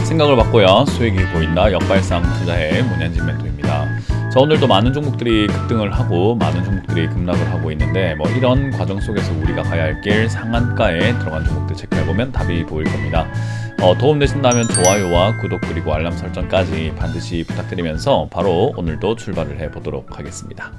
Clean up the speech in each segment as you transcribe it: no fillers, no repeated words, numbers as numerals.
생각을 바꿔야 수익이 보인다. 역발상 투자의 문현진 멘토입니다. 자, 오늘도 많은 종목들이 급등을 하고 많은 종목들이 급락을 하고 있는데 이런 과정 속에서 우리가 가야 할 길 상한가에 들어간 종목들 체크해보면 답이 보일 겁니다. 도움 되신다면 좋아요와 구독 그리고 알람 설정까지 반드시 부탁드리면서 바로 오늘도 출발을 해보도록 하겠습니다.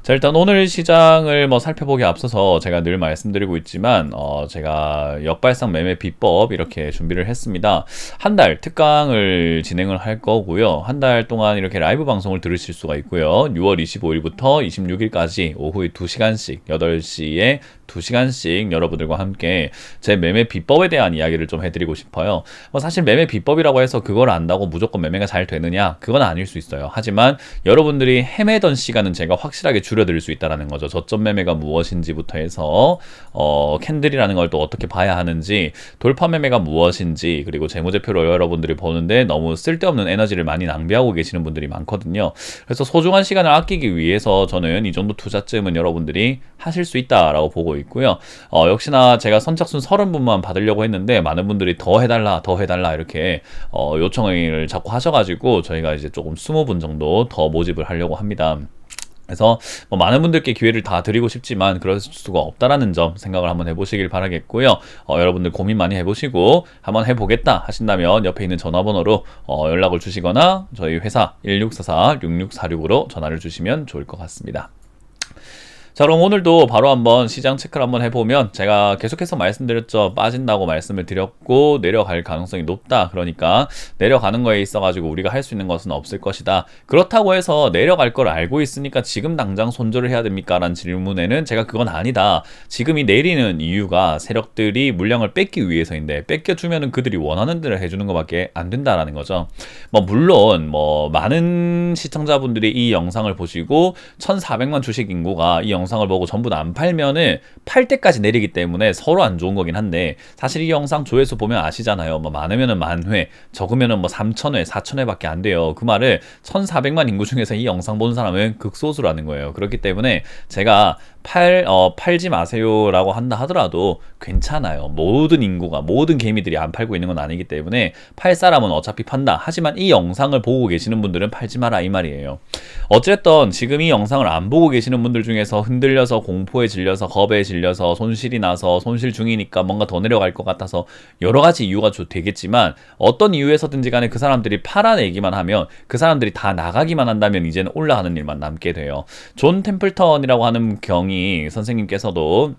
자, 일단 오늘 시장을 살펴보기 앞서서 제가 늘 말씀드리고 있지만 제가 역발상 매매 비법 이렇게 준비를 했습니다. 한 달 특강을 진행을 할 거고요. 한 달 동안 이렇게 라이브 방송을 들으실 수가 있고요. 6월 25일부터 26일까지 오후에 2시간씩 8시에 2시간씩 여러분들과 함께 제 매매 비법에 대한 이야기를 좀 해드리고 싶어요. 사실 매매 비법이라고 해서 그걸 안다고 무조건 매매가 잘 되느냐? 그건 아닐 수 있어요. 하지만 여러분들이 헤매던 시간은 제가 확실하게 줄여드릴 수 있다는 거죠. 저점 매매가 무엇인지부터 해서 캔들이라는 걸 또 어떻게 봐야 하는지, 돌파 매매가 무엇인지, 그리고 재무제표로 여러분들이 보는데 너무 쓸데없는 에너지를 많이 낭비하고 계시는 분들이 많거든요. 그래서 소중한 시간을 아끼기 위해서 저는 이 정도 투자쯤은 여러분들이 하실 수 있다라고 보고 있고요. 역시나 제가 선착순 30분만 받으려고 했는데 많은 분들이 더 해달라 이렇게 요청을 자꾸 하셔가지고 저희가 이제 조금 20분 정도 더 모집을 하려고 합니다. 그래서 많은 분들께 기회를 다 드리고 싶지만 그럴 수가 없다라는 점 생각을 한번 해보시길 바라겠고요. 여러분들 고민 많이 해보시고 한번 해보겠다 하신다면 옆에 있는 전화번호로 연락을 주시거나 저희 회사 1644-6646으로 전화를 주시면 좋을 것 같습니다. 자, 그럼 오늘도 바로 한번 시장 체크를 한번 해보면, 제가 계속해서 말씀드렸죠. 빠진다고 말씀을 드렸고 내려갈 가능성이 높다. 그러니까 내려가는 거에 있어가지고 우리가 할 수 있는 것은 없을 것이다. 그렇다고 해서 내려갈 걸 알고 있으니까 지금 당장 손절을 해야 됩니까? 라는 질문에는 제가 그건 아니다. 지금이 내리는 이유가 세력들이 물량을 뺏기 위해서인데, 뺏겨주면은 그들이 원하는 대로 해주는 것밖에 안 된다라는 거죠. 물론 많은 시청자분들이 이 영상을 보시고 1,400만 주식 인구가 이 영상을 보고 전부 다 안 팔면은 팔 때까지 내리기 때문에 서로 안 좋은 거긴 한데, 사실 이 영상 조회수 보면 아시잖아요. 많으면은 10,000회, 적으면은 3,000회, 4,000회 밖에 안 돼요. 그 말을 1,400만 인구 중에서 이 영상 본 사람은 극소수라는 거예요. 그렇기 때문에 제가 팔지 마세요라고 한다 하더라도 괜찮아요. 모든 인구가, 모든 개미들이 안 팔고 있는 건 아니기 때문에 팔 사람은 어차피 판다. 하지만 이 영상을 보고 계시는 분들은 팔지 마라 이 말이에요. 어쨌든 지금 이 영상을 안 보고 계시는 분들 중에서 흔들려서 공포에 질려서 겁에 질려서 손실이 나서 손실 중이니까 뭔가 더 내려갈 것 같아서 여러 가지 이유가 되겠지만, 어떤 이유에서든지 간에 그 사람들이 팔아내기만 하면, 그 사람들이 다 나가기만 한다면 이제는 올라가는 일만 남게 돼요. 존 템플턴이라고 하는 경이 선생님께서도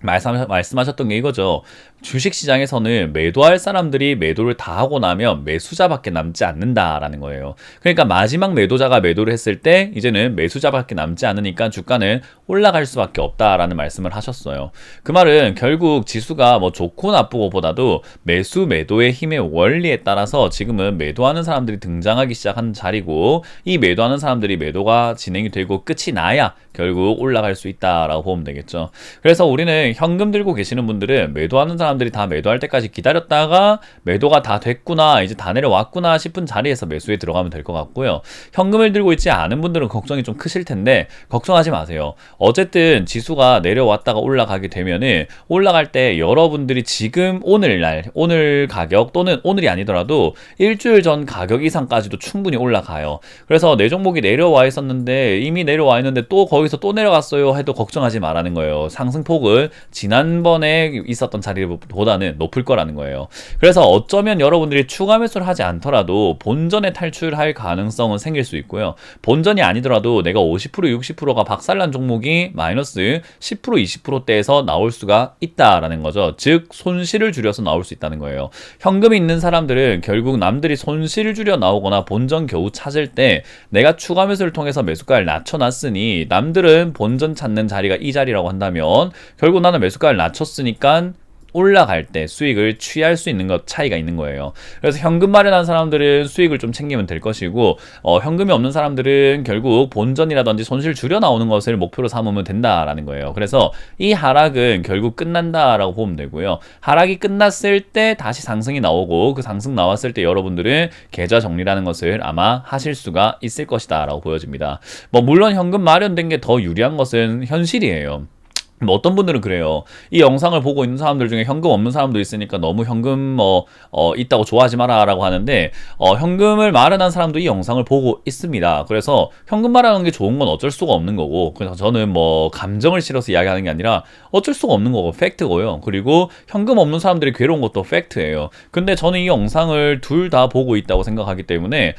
말씀하셨던 게 이거죠. 주식시장에서는 매도할 사람들이 매도를 다 하고 나면 매수자밖에 남지 않는다라는 거예요. 그러니까 마지막 매도자가 매도를 했을 때 이제는 매수자밖에 남지 않으니까 주가는 올라갈 수밖에 없다라는 말씀을 하셨어요. 그 말은 결국 지수가 좋고 나쁘고 보다도 매수 매도의 힘의 원리에 따라서 지금은 매도하는 사람들이 등장하기 시작한 자리고, 이 매도하는 사람들이 매도가 진행이 되고 끝이 나야 결국 올라갈 수 있다라고 보면 되겠죠. 그래서 우리는 현금 들고 계시는 분들은 매도하는 사람들이 다 매도할 때까지 기다렸다가 매도가 다 됐구나, 이제 다 내려왔구나 싶은 자리에서 매수에 들어가면 될 것 같고요. 현금을 들고 있지 않은 분들은 걱정이 좀 크실 텐데 걱정하지 마세요. 어쨌든 지수가 내려왔다가 올라가게 되면은, 올라갈 때 여러분들이 지금 오늘 가격, 또는 오늘이 아니더라도 일주일 전 가격 이상까지도 충분히 올라가요. 그래서 내 종목이 내려와 있었는데, 이미 내려와 있는데 또 거기서 또 내려갔어요 해도 걱정하지 말라는 거예요. 상승폭을 지난번에 있었던 자리보다는 높을 거라는 거예요. 그래서 어쩌면 여러분들이 추가 매수를 하지 않더라도 본전에 탈출할 가능성은 생길 수 있고요. 본전이 아니더라도 내가 50% 60%가 박살난 종목이 마이너스 10% 20%대에서 나올 수가 있다라는 거죠. 즉 손실을 줄여서 나올 수 있다는 거예요. 현금이 있는 사람들은 결국 남들이 손실을 줄여 나오거나 본전 겨우 찾을 때 내가 추가 매수를 통해서 매수가를 낮춰놨으니, 남들은 본전 찾는 자리가 이 자리라고 한다면 결국 나는 매수가를 낮췄으니까 올라갈 때 수익을 취할 수 있는 것 차이가 있는 거예요. 그래서 현금 마련한 사람들은 수익을 좀 챙기면 될 것이고, 현금이 없는 사람들은 결국 본전이라든지 손실 줄여 나오는 것을 목표로 삼으면 된다라는 거예요. 그래서 이 하락은 결국 끝난다라고 보면 되고요. 하락이 끝났을 때 다시 상승이 나오고, 그 상승 나왔을 때 여러분들은 계좌 정리라는 것을 아마 하실 수가 있을 것이다 라고 보여집니다. 물론 현금 마련된 게 더 유리한 것은 현실이에요. 뭐 어떤 분들은 그래요. 이 영상을 보고 있는 사람들 중에 현금 없는 사람도 있으니까 너무 현금 있다고 좋아하지 마라 라고 하는데, 현금을 마련한 사람도 이 영상을 보고 있습니다. 그래서 현금 마련하는 게 좋은 건 어쩔 수가 없는 거고, 그래서 저는 뭐 감정을 실어서 이야기하는 게 아니라 어쩔 수가 없는 거고 팩트고요. 그리고 현금 없는 사람들이 괴로운 것도 팩트예요. 근데 저는 이 영상을 둘 다 보고 있다고 생각하기 때문에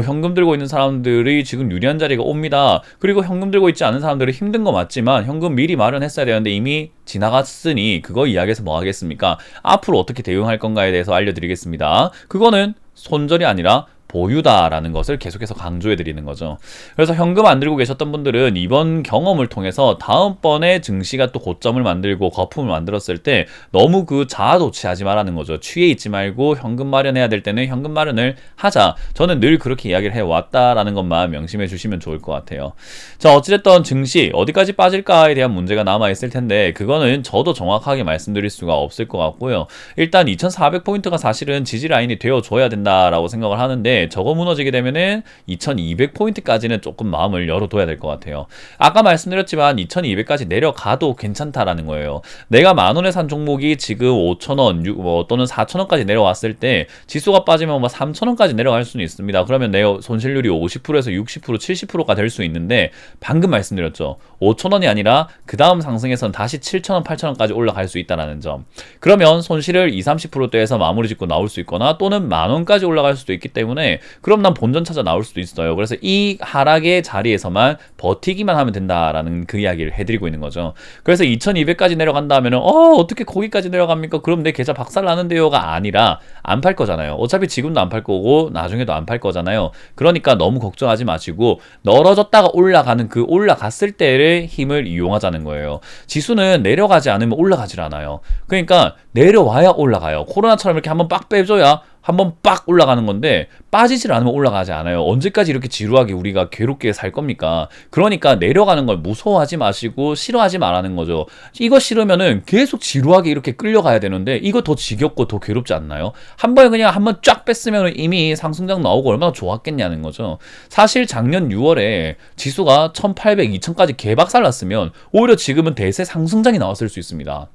현금 들고 있는 사람들이 지금 유리한 자리가 옵니다. 그리고 현금 들고 있지 않은 사람들은 힘든 거 맞지만 현금 미리 마련했어야 되는데 이미 지나갔으니 그거 이야기해서 뭐 하겠습니까? 앞으로 어떻게 대응할 건가에 대해서 알려드리겠습니다. 그거는 손절이 아니라 보유다라는 것을 계속해서 강조해 드리는 거죠. 그래서 현금 안 들고 계셨던 분들은 이번 경험을 통해서 다음번에 증시가 또 고점을 만들고 거품을 만들었을 때 너무 그 자아도취하지 말라는 거죠. 취해 있지 말고 현금 마련해야 될 때는 현금 마련을 하자. 저는 늘 그렇게 이야기를 해왔다라는 것만 명심해 주시면 좋을 것 같아요. 자, 어찌됐든 증시 어디까지 빠질까에 대한 문제가 남아있을 텐데 그거는 저도 정확하게 말씀드릴 수가 없을 것 같고요. 일단 2400포인트가 사실은 지지라인이 되어줘야 된다라고 생각을 하는데 저거 무너지게 되면은 2200포인트까지는 조금 마음을 열어둬야 될 것 같아요. 아까 말씀드렸지만 2200까지 내려가도 괜찮다라는 거예요. 내가 만원에 산 종목이 지금 5,000원 또는 4,000원까지 내려왔을 때 지수가 빠지면 3,000원까지 내려갈 수는 있습니다. 그러면 내 손실률이 50%에서 60%, 70%가 될 수 있는데 방금 말씀드렸죠. 5,000원이 아니라 그 다음 상승에서는 다시 7,000원, 8,000원까지 올라갈 수 있다는 점. 그러면 손실을 20, 30%대에서 마무리 짓고 나올 수 있거나 또는 만원까지 올라갈 수도 있기 때문에 그럼 난 본전 찾아 나올 수도 있어요. 그래서 이 하락의 자리에서만 버티기만 하면 된다라는 그 이야기를 해드리고 있는 거죠. 그래서 2200까지 내려간다 하면은 어떻게 거기까지 내려갑니까? 그럼 내 계좌 박살 나는데요가 아니라 안 팔 거잖아요. 어차피 지금도 안 팔 거고 나중에도 안 팔 거잖아요. 그러니까 너무 걱정하지 마시고 널어졌다가 올라가는 그 올라갔을 때의 힘을 이용하자는 거예요. 지수는 내려가지 않으면 올라가질 않아요. 그러니까 내려와야 올라가요. 코로나처럼 이렇게 한번 빡 빼줘야 한번 빡 올라가는 건데 빠지질 않으면 올라가지 않아요. 언제까지 이렇게 지루하게 우리가 괴롭게 살 겁니까? 그러니까 내려가는 걸 무서워하지 마시고 싫어하지 말라는 거죠. 이거 싫으면은 계속 지루하게 이렇게 끌려가야 되는데 이거 더 지겹고 더 괴롭지 않나요? 한 번에 그냥 한번 쫙 뺐으면 이미 상승장 나오고 얼마나 좋았겠냐는 거죠. 사실 작년 6월에 지수가 1800, 2000까지 개박살 났으면 오히려 지금은 대세 상승장이 나왔을 수 있습니다.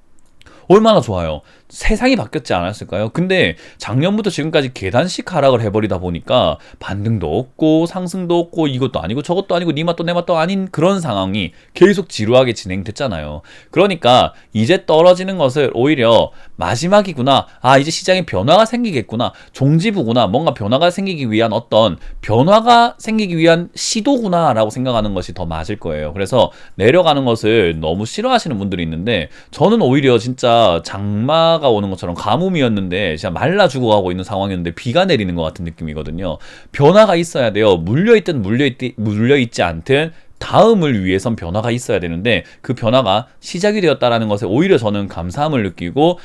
얼마나 좋아요. 세상이 바뀌었지 않았을까요? 근데 작년부터 지금까지 계단식 하락을 해버리다 보니까 반등도 없고 상승도 없고 이것도 아니고 저것도 아니고 니 맛도 내 맛도 아닌 그런 상황이 계속 지루하게 진행됐잖아요. 그러니까 이제 떨어지는 것을 오히려 마지막이구나, 이제 시장에 변화가 생기겠구나, 종지부구나, 뭔가 변화가 생기기 위한 어떤 변화가 생기기 위한 시도구나 라고 생각하는 것이 더 맞을 거예요. 그래서 내려가는 것을 너무 싫어하시는 분들이 있는데 저는 오히려 진짜 장마가 오는 것처럼 가뭄이었는데 진짜 말라 죽어가고 있는 상황이었는데 비가 내리는 것 같은 느낌이거든요. 변화가 있어야 돼요. 물려있든 물려있지 않든 다음을 위해선 변화가 있어야 되는데 그 변화가 시작이 되었다라는 것에 오히려 저는 감사함을 느끼고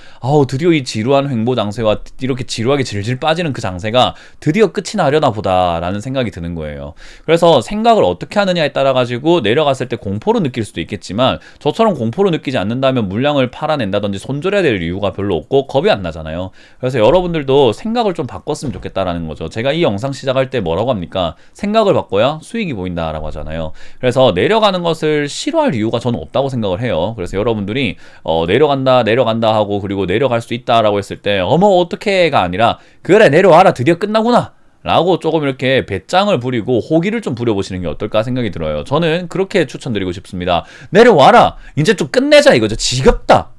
드디어 이 지루한 횡보 장세와 이렇게 지루하게 질질 빠지는 그 장세가 드디어 끝이 나려나 보다라는 생각이 드는 거예요. 그래서 생각을 어떻게 하느냐에 따라 가지고 내려갔을 때 공포로 느낄 수도 있겠지만 저처럼 공포로 느끼지 않는다면 물량을 팔아낸다든지 손절해야 될 이유가 별로 없고 겁이 안 나잖아요. 그래서 여러분들도 생각을 좀 바꿨으면 좋겠다라는 거죠. 제가 이 영상 시작할 때 뭐라고 합니까? 생각을 바꿔야 수익이 보인다라고 하잖아요. 그래서 내려가는 것을 싫어할 이유가 저는 없다고 생각을 해요. 그래서 여러분들이 내려간다 하고 그리고 내려갈 수 있다라고 했을 때 어떡해가 아니라 그래 내려와라 드디어 끝나구나 라고 조금 이렇게 배짱을 부리고 호기를 좀 부려보시는 게 어떨까 생각이 들어요. 저는 그렇게 추천드리고 싶습니다. 내려와라 이제 좀 끝내자 이거죠. 지겹다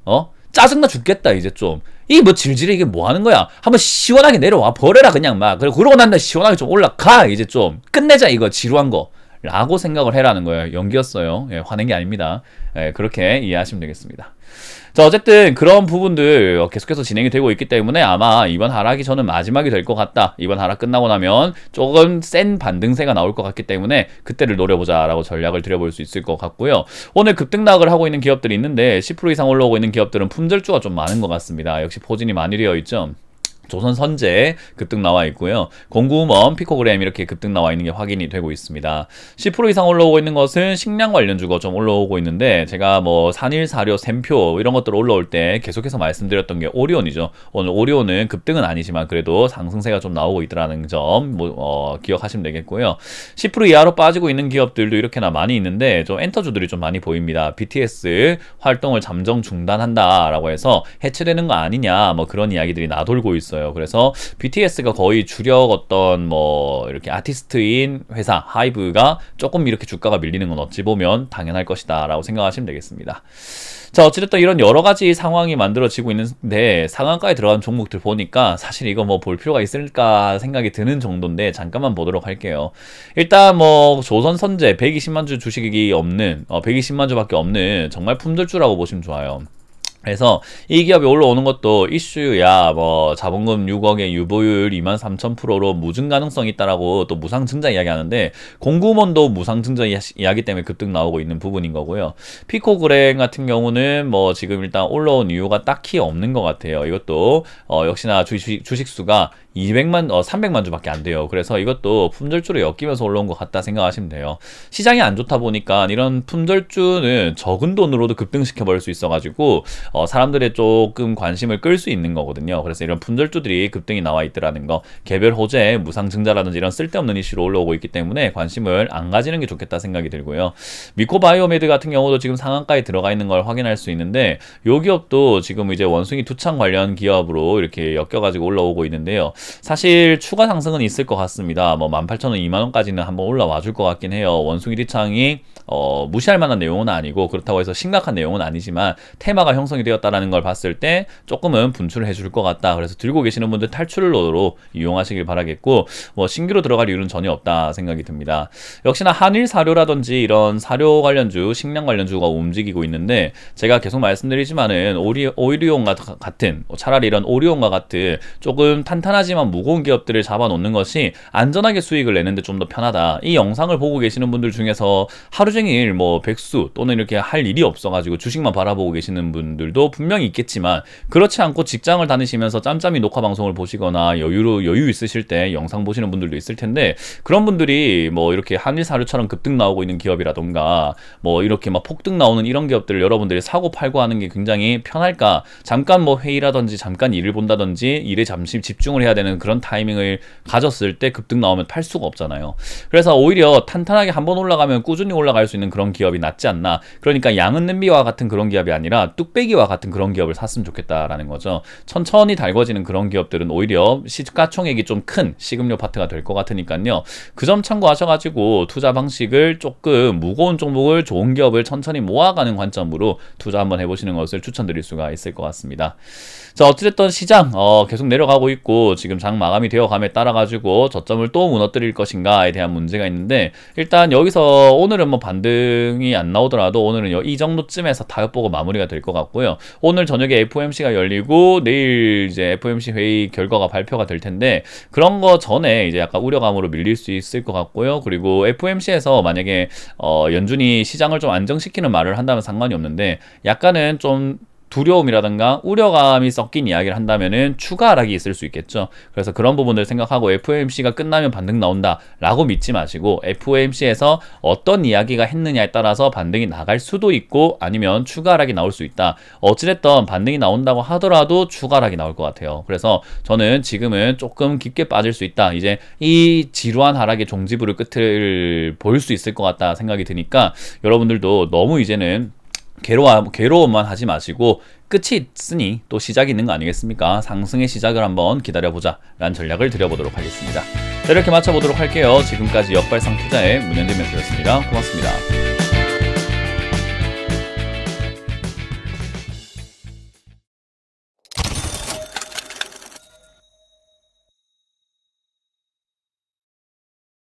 짜증나 죽겠다 이제 좀 이 뭐 질질이 이게 뭐 하는 거야. 한번 시원하게 내려와 버려라 그냥 막. 그러고 난 다음에 시원하게 좀 올라가 이제 좀 끝내자 이거 지루한 거 라고 생각을 해라는 거예요. 연기였어요. 화낸 게 아닙니다. 그렇게 이해하시면 되겠습니다. 자, 어쨌든 그런 부분들 계속해서 진행이 되고 있기 때문에 아마 이번 하락이 저는 마지막이 될 것 같다. 이번 하락 끝나고 나면 조금 센 반등세가 나올 것 같기 때문에 그때를 노려보자 라고 전략을 드려볼 수 있을 것 같고요. 오늘 급등락을 하고 있는 기업들이 있는데 10% 이상 올라오고 있는 기업들은 품절주가 좀 많은 것 같습니다. 역시 포진이 많이 되어 있죠. 조선선제 급등 나와 있고요. 공구먼, 피코그램 이렇게 급등 나와 있는 게 확인이 되고 있습니다. 10% 이상 올라오고 있는 것은 식량 관련주가 좀 올라오고 있는데, 제가 뭐 산일사료, 샘표 이런 것들 올라올 때 계속해서 말씀드렸던 게 오리온이죠. 오늘 오리온은 급등은 아니지만 그래도 상승세가 좀 나오고 있다는 점 기억하시면 되겠고요. 10% 이하로 빠지고 있는 기업들도 이렇게나 많이 있는데 좀 엔터주들이 좀 많이 보입니다. BTS 활동을 잠정 중단한다라고 해서 해체되는 거 아니냐, 뭐 그런 이야기들이 나돌고 있어요. 그래서 BTS가 거의 주력 어떤 뭐 이렇게 아티스트인 회사 하이브가 조금 이렇게 주가가 밀리는 건 어찌 보면 당연할 것이다 라고 생각하시면 되겠습니다. 자, 어찌됐든 이런 여러 가지 상황이 만들어지고 있는데 상한가에 들어간 종목들 보니까 사실 이거 뭐 볼 필요가 있을까 생각이 드는 정도인데 잠깐만 보도록 할게요. 일단 뭐 조선선제 120만 주 주식이 없는 120만 주밖에 없는 정말 품절주라고 보시면 좋아요. 그래서 이 기업이 올라오는 것도 이슈야, 뭐 자본금 6억에 유보율 23,000%로 무증 가능성이 있다라고 또 무상증자 이야기하는데, 공구먼도 무상증자 이야기 때문에 급등 나오고 있는 부분인 거고요. 피코그램 같은 경우는 뭐 지금 일단 올라온 이유가 딱히 없는 것 같아요. 이것도 역시나 주식수가 300만 주밖에 안 돼요. 그래서 이것도 품절주로 엮이면서 올라온 것 같다 생각하시면 돼요. 시장이 안 좋다 보니까 이런 품절주는 적은 돈으로도 급등시켜 버릴 수 있어가지고 사람들의 조금 관심을 끌 수 있는 거거든요. 그래서 이런 품절주들이 급등이 나와 있더라는 거, 개별 호재, 무상증자라든지 이런 쓸데없는 이슈로 올라오고 있기 때문에 관심을 안 가지는 게 좋겠다 생각이 들고요. 미코바이오메드 같은 경우도 지금 상한가에 들어가 있는 걸 확인할 수 있는데, 요 기업도 지금 이제 원숭이 투창 관련 기업으로 이렇게 엮여가지고 올라오고 있는데요. 사실 추가 상승은 있을 것 같습니다. 뭐 18,000원, 2만원까지는 한번 올라와 줄 것 같긴 해요. 원숭이 리창이 무시할 만한 내용은 아니고, 그렇다고 해서 심각한 내용은 아니지만 테마가 형성이 되었다라는 걸 봤을 때 조금은 분출을 해줄 것 같다. 그래서 들고 계시는 분들 탈출로로 이용하시길 바라겠고, 뭐 신규로 들어갈 이유는 전혀 없다 생각이 듭니다. 역시나 한일 사료라든지 이런 사료 관련주, 식량 관련주가 움직이고 있는데, 제가 계속 말씀드리지만은 오리온과 같은, 차라리 이런 오리온과 같은 조금 탄탄하지만 무거운 기업들을 잡아놓는 것이 안전하게 수익을 내는데 좀 더 편하다. 이 영상을 보고 계시는 분들 중에서 하루 종일 뭐 백수 또는 이렇게 할 일이 없어가지고 주식만 바라보고 계시는 분들도 분명히 있겠지만, 그렇지 않고 직장을 다니시면서 짬짬이 녹화 방송을 보시거나 여유 있으실 때 영상 보시는 분들도 있을 텐데, 그런 분들이 뭐 이렇게 한일사료처럼 급등 나오고 있는 기업이라던가 뭐 이렇게 막 폭등 나오는 이런 기업들을 여러분들이 사고 팔고 하는 게 굉장히 편할까? 잠깐 뭐 회의라든지 잠깐 일을 본다든지 일에 잠시 집중을 해야 되는 그런 타이밍을 가졌을 때 급등 나오면 팔 수가 없잖아요. 그래서 오히려 탄탄하게 한번 올라가면 꾸준히 올라갈 수 있는 그런 기업이 낫지 않나. 그러니까 양은 냄비와 같은 그런 기업이 아니라 뚝배기와 같은 그런 기업을 샀으면 좋겠다라는 거죠. 천천히 달궈지는 그런 기업들은 오히려 시가총액이 좀 큰 식음료 파트가 될 것 같으니까요. 그 점 참고하셔가지고 투자 방식을 조금 무거운 종목을, 좋은 기업을 천천히 모아가는 관점으로 투자 한번 해보시는 것을 추천드릴 수가 있을 것 같습니다. 자, 어찌됐든 시장 계속 내려가고 있고, 지금 장 마감이 되어감에 따라 가지고 저점을 또 무너뜨릴 것인가에 대한 문제가 있는데, 일단 여기서 오늘은 뭐 반등이 안 나오더라도 오늘은 이 정도쯤에서 타협 보고 마무리가 될 것 같고요. 오늘 저녁에 FOMC가 열리고 내일 이제 FOMC 회의 결과가 발표가 될 텐데, 그런 거 전에 이제 약간 우려감으로 밀릴 수 있을 것 같고요. 그리고 FOMC에서 만약에 연준이 시장을 좀 안정시키는 말을 한다면 상관이 없는데, 약간은 좀 두려움이라든가 우려감이 섞인 이야기를 한다면은 추가 하락이 있을 수 있겠죠. 그래서 그런 부분들 생각하고 FOMC가 끝나면 반등 나온다 라고 믿지 마시고, FOMC에서 어떤 이야기가 했느냐에 따라서 반등이 나갈 수도 있고 아니면 추가 하락이 나올 수 있다. 어찌됐든 반등이 나온다고 하더라도 추가 하락이 나올 것 같아요. 그래서 저는 지금은 조금 깊게 빠질 수 있다. 이제 이 지루한 하락의 종지부를 끝을 볼 수 있을 것 같다 생각이 드니까, 여러분들도 너무 이제는 괴로워만 하지 마시고, 끝이 있으니 또 시작이 있는 거 아니겠습니까? 상승의 시작을 한번 기다려보자 라는 전략을 드려보도록 하겠습니다. 자, 이렇게 마쳐보도록 할게요. 지금까지 역발상 투자의 문현진 멘토였습니다. 고맙습니다.